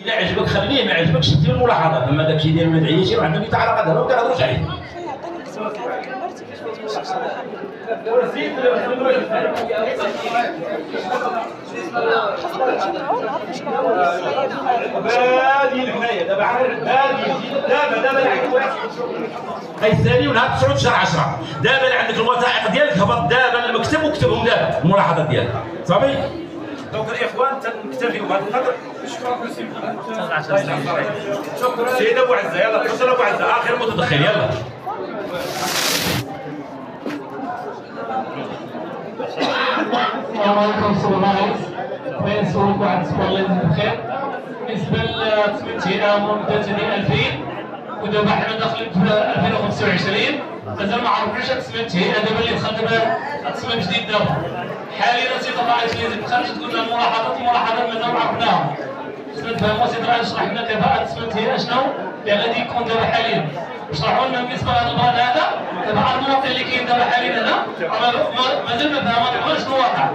الا عجبك خليه، ما عجبكش دير الملاحظات، اما داكشي ديال المدعيه شي واحد ما يتعلق هذا ما كنهضروش عليه. بادي هنايا دابا دابا غيسالي ونهار 9 شهر 10 دابا اللي عندك الوثائق ديالك هبط دابا للمكتب وكتبهم دابا الملاحظات ديالك صافي. دونك الاخوان تنكتفيو بهذا القدر. شكرا سيد ابو عزه. يلا تفضل ابو عزه اخر متدخل. يلا السلام عليكم سي الرئيس. بغيت نسولك واحد السؤال الله يجزيك بخير. بالنسبه لتسميتها منتدى 2000 ودابا حنا داخلين في 2025 مازال ما عرفناش التسميت هي دابا اللي دخل دابا التصميم جديد دابا حاليا سي الرئيس اللي خرج تقول لنا الملاحظات مازال ما عرفناها. خصنا نفهموا سي الرئيس اشرح لنا كفاءة التسميت هي اشنو اللي غادي يكون دابا حاليا. اشرحوا لنا بالنسبه لهذا البلان هذا دابا المواطن اللي كاين دابا حاليا هنا مازال ما فهمناش شنو واقع.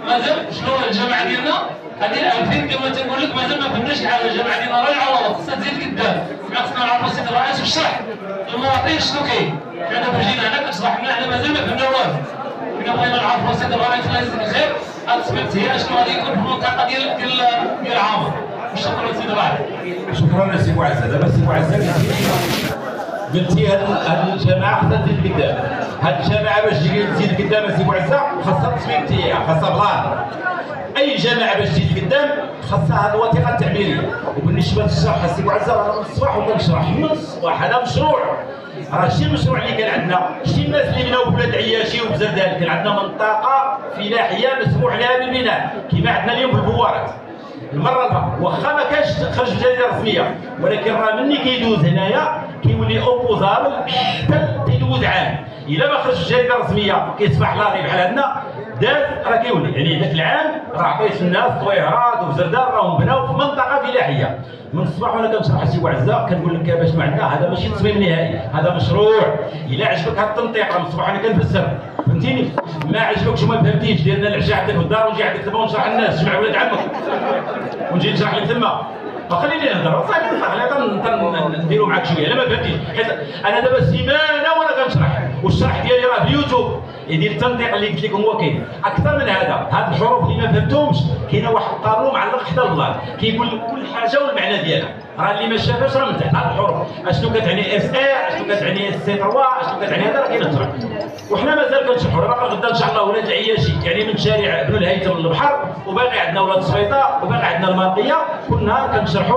مازال شنو الجامعه ديالنا هذه 2000 كما تنقول لك مازال ما فهمناش حاجه. الجامعه ديالنا راجعه والله خصها تزيد قدام. خصنا نعرفوا السيد الرئيس ويشرح للمواطن شنو كاين. حنا دابا جينا هنا كتشرح لنا حنا مازال ما فهمنا والو. حنا بغينا نعرفوا السيد الرئيس الله يجزيك الخير التسميت هي شنو غادي يكون في المنطقه ديال عامر. شكرا سيد الرئيس. شكرا سي ابو عزه. دابا سي ابو عزه قلتي هاد الجماعه خصها تزيد قدام. هاد الجماعه باش تزيد قدام سي ابو عزه خاصها التصميم تاعها خاصها بلان. اي جماعه باش تزيد قدام خاصها هاد الوثيقه التعميريه. وبالنسبه للشرح سي ابو عزه راه من الصباح وكنشرح من الصباح. هذا مشروع راه شي المشروع اللي كان عندنا شي الناس اللي بناو في بلاد عياشي وبزردال كان عندنا منطقه في ناحيه مسموح لها بالبناء كيما عندنا اليوم في البوارات. المره الاخرى واخا ما كانش خرج في الجريده الرسميه ولكن راه مني كيدوز هنايا كيولي اوبوزابل حتى تيدوز عام. الا ما خرج في الجريده الرسميه كيصبح لاغي بحال هادنا داز راه كيولي يعني ذاك العام راه عطيت الناس طويهرات وفي زردال راهم بناو في منطقه فلاحيه. من الصباح وانا كنشرح سي وعزه كنقول لك باش ما عندنا هذا ماشي تصميم نهائي هذا مشروع. الا عجبك هذا التنطيق من الصباح انا كنفسر فهمتيني. ما عجبكش وما فهمتيش دير لنا العشاء عندك في الدار ونجي عندك تما ونشرح للناس جمع ولاد عمك ونجي نشرح لك تما. فخليني نهضر صافي خلينا نديروا معاك شويه. الا ما فهمتيش حيت انا دابا سيمانه وانا كنشرح والشرح ديالي راه في اليوتيوب يدير التنطيق اللي قلت لكم هو كاين. اكثر من هذا هاد الحروف اللي ما فهمتهمش كاينه واحد القانون معلق حتى البلان كيقول لك كل حاجه والمعنى ديالها. راه اللي ما شافاش راه من تحت هاد الحروف اشنو كتعني اس ار اشنو كتعني اس سي 3 اشنو كتعني هذا راه كاين الشرح. وحنا مازال كنشرحوا راه غدا ان شاء الله ولاد العياشي يعني من شارع بن الهيثم للبحر وباقي عندنا ولاد الصفيطه وباقي عندنا المارقيه كل نهار كنشرحوا